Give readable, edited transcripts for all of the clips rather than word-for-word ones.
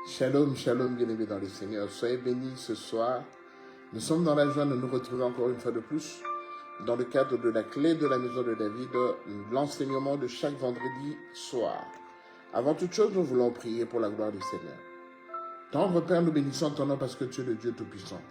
Shalom, shalom, bien-aimés dans le Seigneur. Soyez bénis ce soir. Nous sommes dans la joie de nous retrouver encore une fois de plus dans le cadre de la clé de la maison de David, l'enseignement de chaque vendredi soir. Avant toute chose, nous voulons prier pour la gloire du Seigneur. Tendre Père, nous bénissons ton nom parce que tu es le Dieu Tout-Puissant.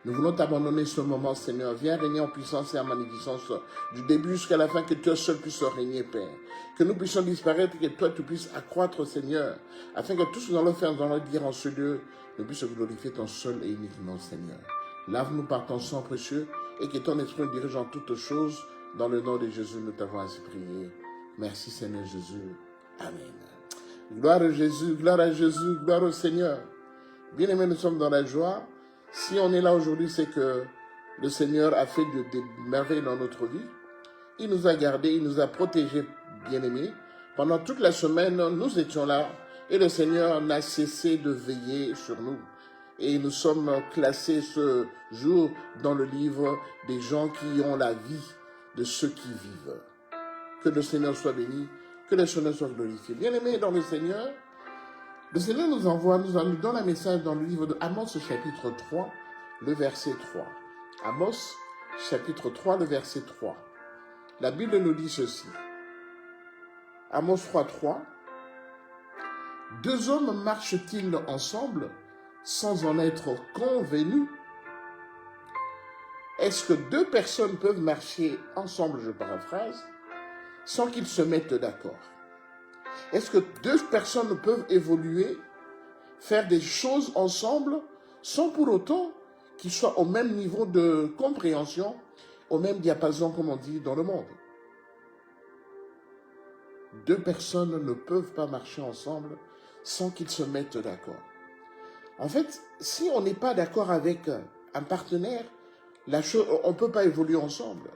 Nous voulons t'abandonner ce moment, Seigneur. Viens régner en puissance et en magnificence du début jusqu'à la fin, que toi seul puisses régner, Père. Que nous puissions disparaître et que toi tu puisses accroître, Seigneur, afin que tout ce que nous allons faire, nous allons dire en ce lieu, nous puissions glorifier ton seul et uniquement, Seigneur. Lave-nous par ton sang précieux et que ton esprit nous dirige en toutes choses. Dans le nom de Jésus, nous t'avons ainsi prié. Merci, Seigneur Jésus. Amen. Gloire à Jésus, gloire à Jésus, gloire au Seigneur. Bien-aimés, nous sommes dans la joie. Si on est là aujourd'hui, c'est que le Seigneur a fait des merveilles dans notre vie. Il nous a gardés, il nous a protégés, bien-aimés. Pendant toute la semaine, nous étions là et le Seigneur n'a cessé de veiller sur nous. Et nous sommes classés ce jour dans le livre des gens qui ont la vie de ceux qui vivent. Que le Seigneur soit béni, que le Seigneur soit glorifié. Bien-aimés dans le Seigneur nous envoie, nous donne un message dans le livre de Amos, chapitre 3, le verset 3. Amos, chapitre 3, le verset 3. La Bible nous dit ceci. Amos 3, 3. Deux hommes marchent-ils ensemble sans en être convenus? Est-ce que deux personnes peuvent marcher ensemble, je paraphrase, sans qu'ils se mettent d'accord? Est-ce que deux personnes peuvent évoluer, faire des choses ensemble, sans pour autant qu'ils soient au même niveau de compréhension, au même diapason, comme on dit dans le monde? Deux personnes ne peuvent pas marcher ensemble sans qu'ils se mettent d'accord. En fait, si on n'est pas d'accord avec un partenaire, on ne peut pas évoluer ensemble.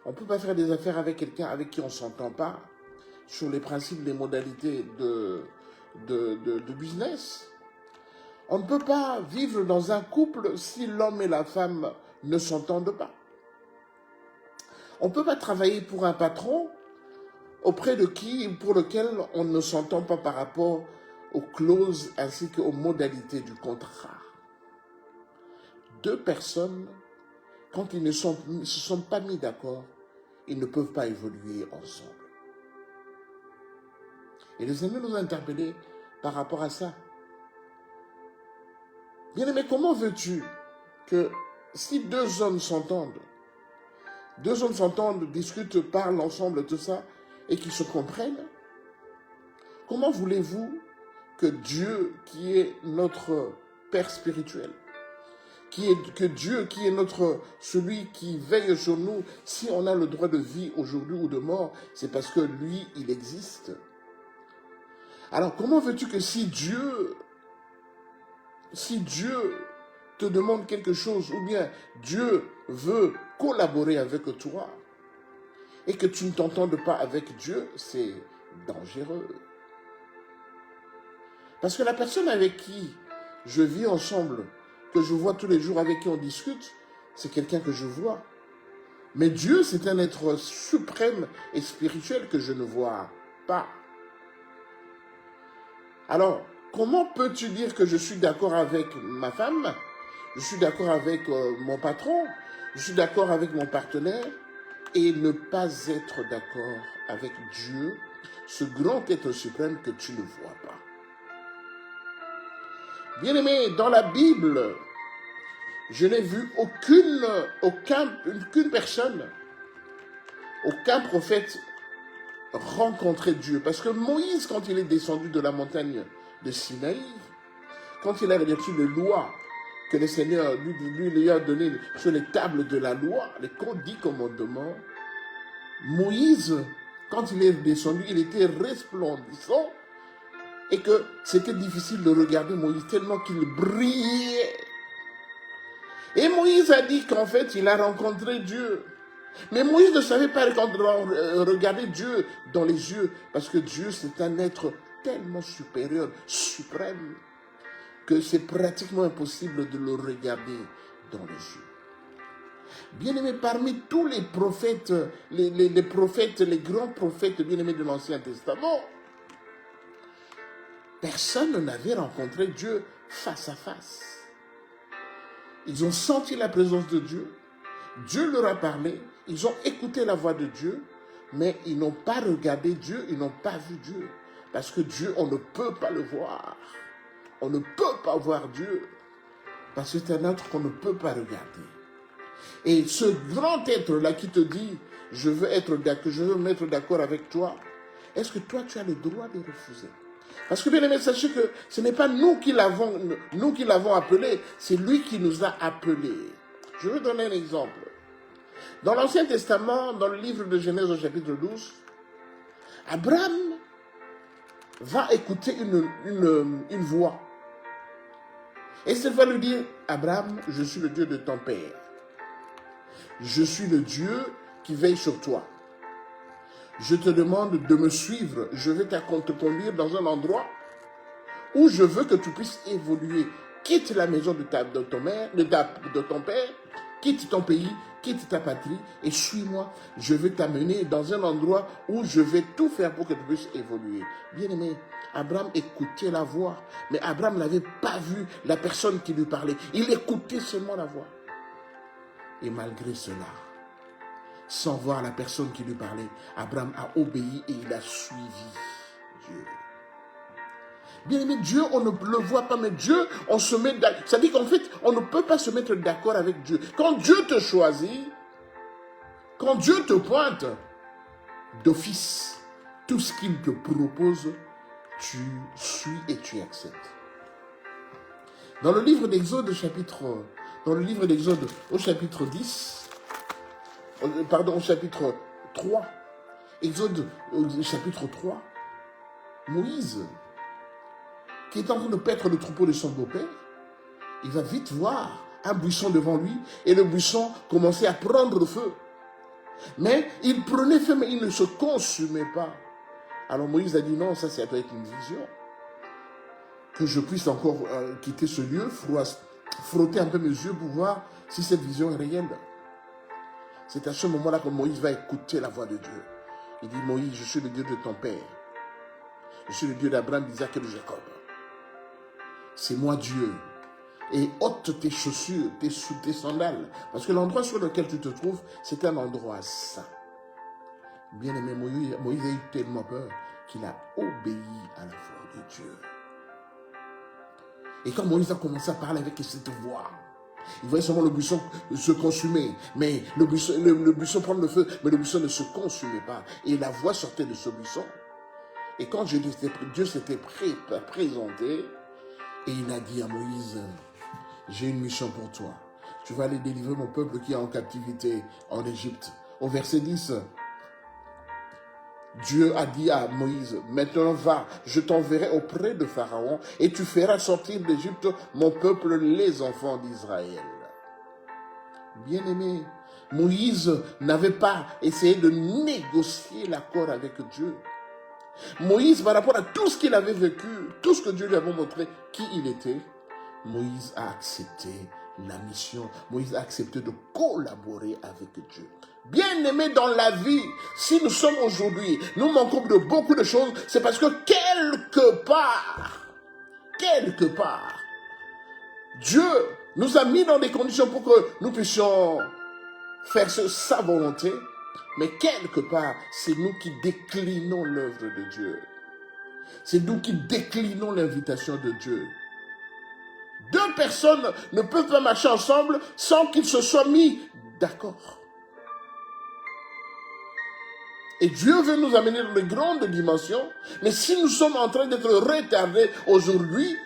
On ne peut pas faire des affaires avec quelqu'un avec qui on ne s'entend pas sur les principes, les modalités de business. On ne peut pas vivre dans un couple si l'homme et la femme ne s'entendent pas. On ne peut pas travailler pour un patron auprès de pour lequel on ne s'entend pas par rapport aux clauses ainsi qu'aux modalités du contrat. Deux personnes, quand ils ne se sont pas mis d'accord, ils ne peuvent pas évoluer ensemble. Et le Seigneur nous a interpellés par rapport à ça. Bien-aimé, comment veux-tu que si deux hommes s'entendent, discutent, parlent ensemble, tout ça, et qu'ils se comprennent, comment voulez-vous que Dieu, qui est notre Père spirituel, que Dieu, qui est celui qui veille sur nous, si on a le droit de vie aujourd'hui ou de mort, c'est parce que lui, il existe. Alors, comment veux-tu que si Dieu te demande quelque chose, ou bien Dieu veut collaborer avec toi, et que tu ne t'entendes pas avec Dieu, c'est dangereux. Parce que la personne avec qui je vis ensemble, que je vois tous les jours, avec qui on discute, c'est quelqu'un que je vois. Mais Dieu, c'est un être suprême et spirituel que je ne vois pas. Alors, comment peux-tu dire que je suis d'accord avec ma femme, je suis d'accord avec mon patron, je suis d'accord avec mon partenaire, et ne pas être d'accord avec Dieu, ce grand être suprême que tu ne vois pas? Bien-aimé, dans la Bible, je n'ai vu aucune personne, aucun prophète rencontrer Dieu. Parce que Moïse, quand il est descendu de la montagne de Sinaï, quand il a reçu les lois que le Seigneur lui a données sur les tables de la loi, les 10 commandements, Moïse, quand il est descendu, il était resplendissant et que c'était difficile de regarder Moïse tellement qu'il brillait. Et Moïse a dit qu'en fait, il a rencontré Dieu. Mais Moïse ne savait pas regarder Dieu dans les yeux, parce que Dieu, c'est un être tellement supérieur, suprême, que c'est pratiquement impossible de le regarder dans les yeux. Bien-aimés, parmi tous les prophètes, les prophètes, les grands prophètes bien-aimés de l'Ancien Testament, personne n'avait rencontré Dieu face à face. Ils ont senti la présence de Dieu. Dieu leur a parlé. Ils ont écouté la voix de Dieu. Mais ils n'ont pas regardé Dieu. Ils n'ont pas vu Dieu. Parce que Dieu, on ne peut pas le voir. On ne peut pas voir Dieu. Parce que c'est un être qu'on ne peut pas regarder. Et ce grand être-là qui te dit, je veux me mettre d'accord avec toi, est-ce que toi, tu as le droit de refuser? Parce que bien aimé, sachez que ce n'est pas nous qui l'avons appelé, c'est lui qui nous a appelés. Je vais donner un exemple. Dans l'Ancien Testament, dans le livre de Genèse au chapitre 12, Abraham va écouter une voix. Et cette voix lui dit, Abraham, je suis le Dieu de ton père. Je suis le Dieu qui veille sur toi. Je te demande de me suivre. Je vais te conduire dans un endroit où je veux que tu puisses évoluer. Quitte la maison de ton père, quitte ton pays, quitte ta patrie et suis-moi. Je vais t'amener dans un endroit où je vais tout faire pour que tu puisses évoluer. Bien-aimé, Abraham écoutait la voix, mais Abraham n'avait pas vu la personne qui lui parlait. Il écoutait seulement la voix. Et malgré cela, sans voir la personne qui lui parlait, Abraham a obéi et il a suivi Dieu. Bien aimé, Dieu, on ne le voit pas, mais Dieu, on se met d'accord. Ça dit qu'en fait, on ne peut pas se mettre d'accord avec Dieu. Quand Dieu te choisit, quand Dieu te pointe, d'office, tout ce qu'il te propose, tu suis et tu acceptes. Dans le livre d'Exode, au chapitre 10, au chapitre 3, Exode, au chapitre 3, Moïse, qui est en train de paître le troupeau de son beau-père, il va vite voir un buisson devant lui, et le buisson commençait à prendre feu. Mais il prenait feu, mais il ne se consumait pas. Alors Moïse a dit non, ça doit être une vision. Que je puisse encore quitter ce lieu, frotter un peu mes yeux pour voir si cette vision est réelle. C'est à ce moment-là que Moïse va écouter la voix de Dieu. Il dit, Moïse, je suis le Dieu de ton père. Je suis le Dieu d'Abraham, d'Isaac et de Jacob. C'est moi Dieu. Et ôte tes chaussures, tes sandales. Parce que l'endroit sur lequel tu te trouves, c'est un endroit saint. Bien aimé, Moïse a eu tellement peur qu'il a obéi à la voix de Dieu. Et quand Moïse a commencé à parler avec cette voix, il voyait seulement le buisson se consumer. Mais le buisson prendre le feu, mais le buisson ne se consumait pas. Et la voix sortait de ce buisson. Et quand Dieu s'était présenté, et il a dit à Moïse, j'ai une mission pour toi. Tu vas aller délivrer mon peuple qui est en captivité en Égypte. Au verset 10, Dieu a dit à Moïse, maintenant va, je t'enverrai auprès de Pharaon et tu feras sortir d'Égypte mon peuple, les enfants d'Israël. Bien-aimé, Moïse n'avait pas essayé de négocier l'accord avec Dieu. Moïse, par rapport à tout ce qu'il avait vécu, tout ce que Dieu lui avait montré, qui il était, Moïse a accepté la mission. Moïse a accepté de collaborer avec Dieu. Bien-aimé dans la vie, si nous sommes aujourd'hui, nous manquons de beaucoup de choses, c'est parce que quelque part, Dieu nous a mis dans des conditions pour que nous puissions faire sa volonté, mais quelque part, c'est nous qui déclinons l'œuvre de Dieu. C'est nous qui déclinons l'invitation de Dieu. Deux personnes ne peuvent pas marcher ensemble sans qu'ils se soient mis d'accord. Et Dieu veut nous amener dans de grandes dimensions, mais si nous sommes en train d'être retardés aujourd'hui,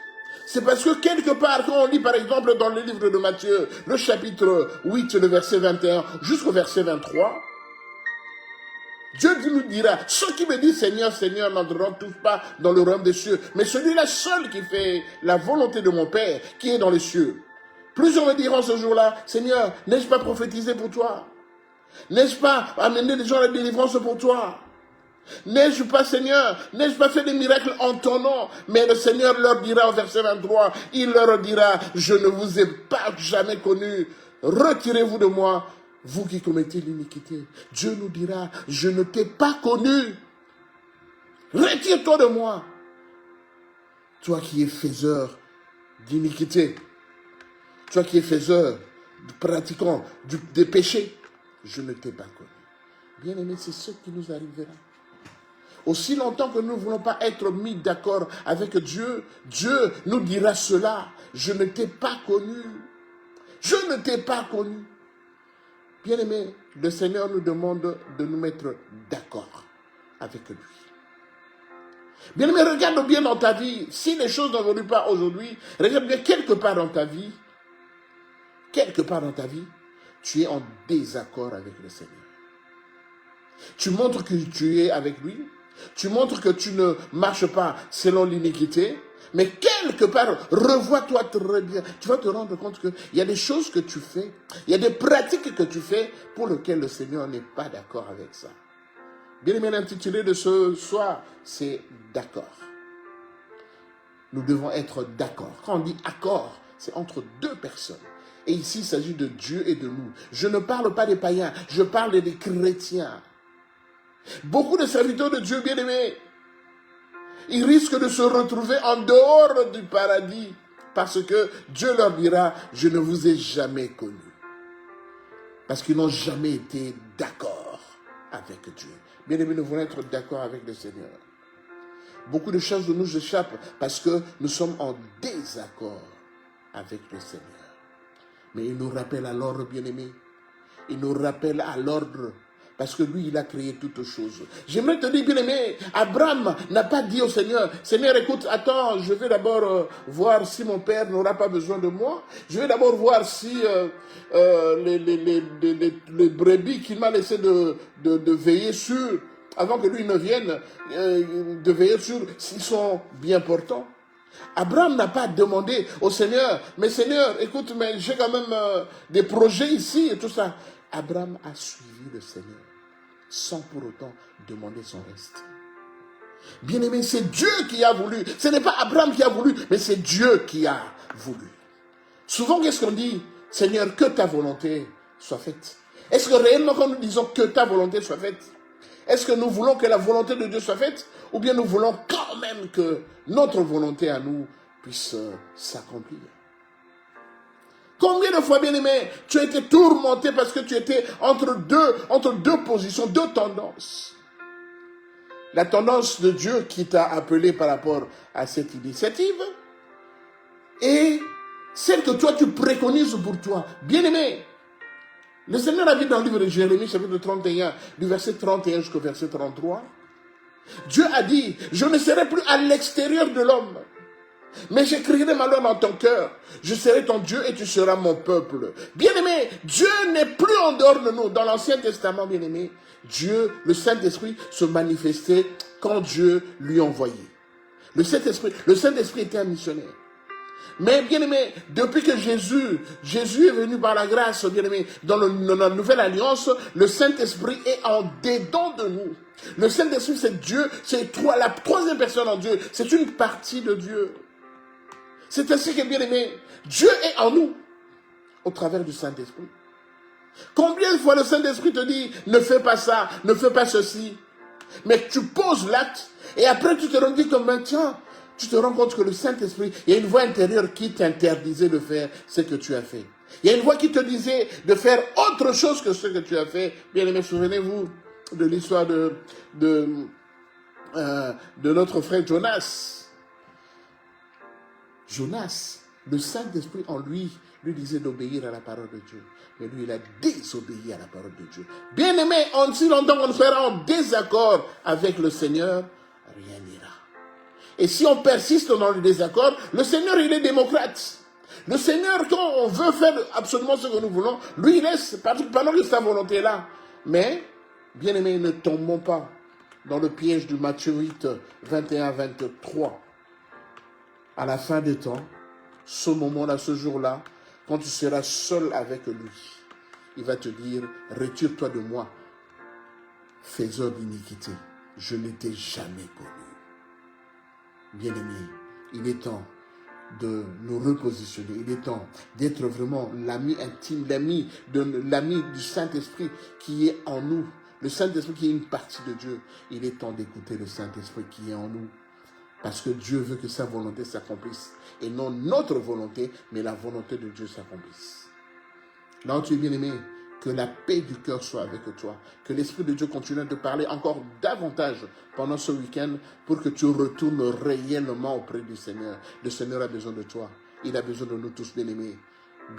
c'est parce que quelque part, quand on lit par exemple dans le livre de Matthieu, le chapitre 8, le verset 21 jusqu'au verset 23, Dieu nous dira, ceux qui me disent Seigneur, Seigneur n'entreront tous pas dans le royaume des cieux, mais celui-là seul qui fait la volonté de mon Père qui est dans les cieux. Plusieurs me diront ce jour-là, Seigneur, n'ai-je pas prophétisé pour toi? N'ai-je pas amené des gens à la délivrance pour toi? N'ai-je pas, Seigneur, n'ai-je pas fait des miracles en ton nom? Mais le Seigneur leur dira au verset 23, il leur dira, je ne vous ai pas jamais connu, retirez-vous de moi, vous qui commettez l'iniquité. Dieu nous dira, je ne t'ai pas connu, retire-toi de moi. toi qui es faiseur d'iniquité, toi qui es faiseur, pratiquant des péchés, je ne t'ai pas connu. Bien-aimé, c'est ce qui nous arrivera. Aussi longtemps que nous ne voulons pas être mis d'accord avec Dieu, Dieu nous dira cela. Je ne t'ai pas connu. Je ne t'ai pas connu. Bien-aimé, le Seigneur nous demande de nous mettre d'accord avec lui. Bien-aimé, regarde bien dans ta vie. Si les choses n'évoluent pas aujourd'hui, regarde bien quelque part dans ta vie, tu es en désaccord avec le Seigneur. Tu montres que tu es avec lui. Tu montres que tu ne marches pas selon l'iniquité. Mais quelque part, revois-toi très bien. Tu vas te rendre compte qu'il y a des choses que tu fais. Il y a des pratiques que tu fais pour lesquelles le Seigneur n'est pas d'accord avec ça. Bien-aimé, l'intitulé de ce soir, c'est d'accord. Nous devons être d'accord. Quand on dit accord, c'est entre deux personnes. Et ici, il s'agit de Dieu et de nous. Je ne parle pas des païens, je parle des chrétiens. Beaucoup de serviteurs de Dieu, bien-aimés, ils risquent de se retrouver en dehors du paradis parce que Dieu leur dira, je ne vous ai jamais connus. Parce qu'ils n'ont jamais été d'accord avec Dieu. Bien-aimés, nous voulons être d'accord avec le Seigneur. Beaucoup de choses de nous échappent parce que nous sommes en désaccord avec le Seigneur. Mais il nous rappelle à l'ordre, bien-aimé. Il nous rappelle à l'ordre. Parce que lui, il a créé toutes choses. J'aimerais te dire, bien-aimé, Abraham n'a pas dit au Seigneur, Seigneur, écoute, attends, je vais d'abord voir si mon père n'aura pas besoin de moi. Je vais d'abord voir si les brebis qu'il m'a laissé de veiller sur, avant que lui ne vienne, de veiller sur s'ils sont bien portants. Abraham n'a pas demandé au Seigneur, mais Seigneur, écoute, mais j'ai quand même des projets ici et tout ça. Abraham a suivi le Seigneur sans pour autant demander son reste. Bien-aimé, c'est Dieu qui a voulu. Ce n'est pas Abraham qui a voulu, mais c'est Dieu qui a voulu. Souvent, qu'est-ce qu'on dit? Seigneur, que ta volonté soit faite. Est-ce que réellement, quand nous disons que ta volonté soit faite, est-ce que nous voulons que la volonté de Dieu soit faite? Ou bien nous voulons quand même que notre volonté à nous puisse s'accomplir? Combien de fois, bien-aimé, tu as été tourmenté parce que tu étais entre deux positions, deux tendances. La tendance de Dieu qui t'a appelé par rapport à cette initiative et celle que toi tu préconises pour toi. Bien-aimé, le Seigneur a dit dans le livre de Jérémie, chapitre 31, du verset 31 jusqu'au verset 33, Dieu a dit, je ne serai plus à l'extérieur de l'homme, mais j'écrirai ma loi dans ton cœur. Je serai ton Dieu et tu seras mon peuple. Bien-aimé, Dieu n'est plus en dehors de nous. Dans l'Ancien Testament, bien-aimé, Dieu, le Saint-Esprit, se manifestait quand Dieu lui envoyait. Le Saint-Esprit était un missionnaire. Mais bien-aimé, depuis que Jésus est venu par la grâce, bien-aimé, dans la nouvelle alliance, le Saint-Esprit est en dedans de nous. Le Saint-Esprit, c'est Dieu, c'est la troisième personne en Dieu. C'est une partie de Dieu. C'est ainsi que, bien-aimé, Dieu est en nous, au travers du Saint-Esprit. Combien de fois le Saint-Esprit te dit, ne fais pas ça, ne fais pas ceci. Mais tu poses l'acte, et après tu te rends compte que tiens, tu te rends compte que le Saint-Esprit, il y a une voix intérieure qui t'interdisait de faire ce que tu as fait. Il y a une voix qui te disait de faire autre chose que ce que tu as fait. Bien-aimé, souvenez-vous de l'histoire de notre frère Jonas. Jonas, le Saint-Esprit en lui disait d'obéir à la parole de Dieu. Mais lui, il a désobéi à la parole de Dieu. Bien-aimé, si longtemps qu'on sera en désaccord avec le Seigneur, rien n'ira. Et si on persiste dans le désaccord, le Seigneur, il est démocrate. Le Seigneur, quand on veut faire absolument ce que nous voulons, lui, il laisse, pendant que sa volonté est là. Mais, bien-aimé, ne tombons pas dans le piège du Matthieu 8, 21-23. À la fin des temps, ce moment-là, ce jour-là, quand tu seras seul avec lui, il va te dire, retire-toi de moi, faiseur d'iniquité, je ne t'ai jamais connu. Bien-aimé, il est temps de nous repositionner, il est temps d'être vraiment l'ami intime, l'ami du Saint-Esprit qui est en nous, le Saint-Esprit qui est une partie de Dieu. Il est temps d'écouter le Saint-Esprit qui est en nous. Parce que Dieu veut que sa volonté s'accomplisse. Et non notre volonté, mais la volonté de Dieu s'accomplisse. Là où tu es bien-aimé, que la paix du cœur soit avec toi. Que l'Esprit de Dieu continue de te parler encore davantage pendant ce week-end pour que tu retournes réellement auprès du Seigneur. Le Seigneur a besoin de toi. Il a besoin de nous tous, bien-aimés.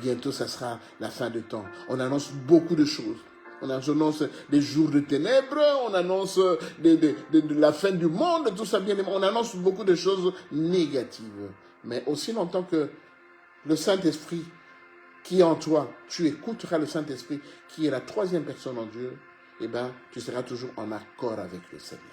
Bientôt, ça sera la fin du temps. On annonce beaucoup de choses. On annonce des jours de ténèbres, on annonce de la fin du monde, tout ça, bien-aimé. On annonce beaucoup de choses négatives. Mais aussi longtemps que le Saint-Esprit qui est en toi, tu écouteras le Saint-Esprit, qui est la troisième personne en Dieu, eh bien, tu seras toujours en accord avec le Seigneur.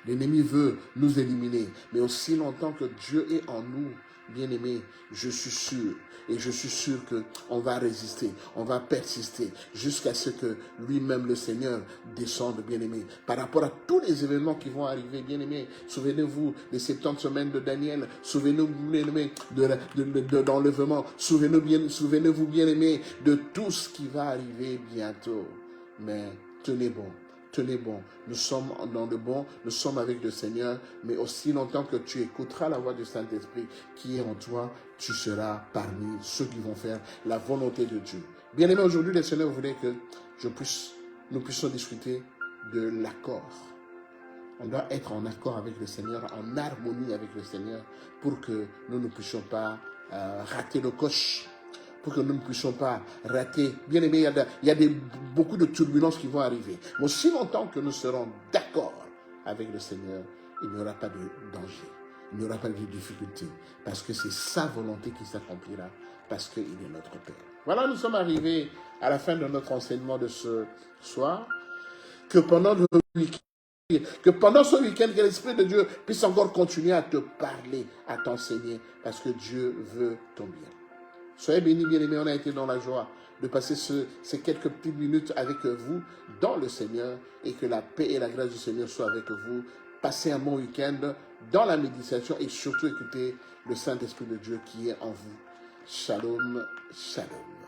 L'ennemi veut nous éliminer, mais aussi longtemps que Dieu est en nous, bien-aimés, je suis sûr, et je suis sûr qu'on va résister, on va persister, jusqu'à ce que lui-même, le Seigneur, descende, bien-aimés. Par rapport à tous les événements qui vont arriver, bien-aimés, souvenez-vous des 70 semaines de Daniel, souvenez-vous, bien-aimés, de l'enlèvement, souvenez-vous, bien-aimés, de tout ce qui va arriver bientôt. Mais tenez bon. Tenez bon, nous sommes dans le bon, nous sommes avec le Seigneur, mais aussi longtemps que tu écouteras la voix du Saint-Esprit qui est en toi, tu seras parmi ceux qui vont faire la volonté de Dieu. Bien aimé, aujourd'hui, le Seigneur voulait que nous puissions discuter de l'accord. On doit être en accord avec le Seigneur, en harmonie avec le Seigneur, pour que nous ne puissions pas rater le coche. Pour que nous ne puissions pas rater. Bien aimé, il y a beaucoup de turbulences qui vont arriver. Mais aussi longtemps que nous serons d'accord avec le Seigneur, il n'y aura pas de danger. Il n'y aura pas de difficulté. Parce que c'est sa volonté qui s'accomplira. Parce qu'il est notre Père. Voilà, nous sommes arrivés à la fin de notre enseignement de ce soir. Que pendant ce week-end, que l'Esprit de Dieu puisse encore continuer à te parler, à t'enseigner. Parce que Dieu veut ton bien. Soyez bénis, bien-aimés, on a été dans la joie de passer ces quelques petites minutes avec vous dans le Seigneur et que la paix et la grâce du Seigneur soient avec vous. Passez un bon week-end dans la méditation et surtout écoutez le Saint-Esprit de Dieu qui est en vous. Shalom, shalom.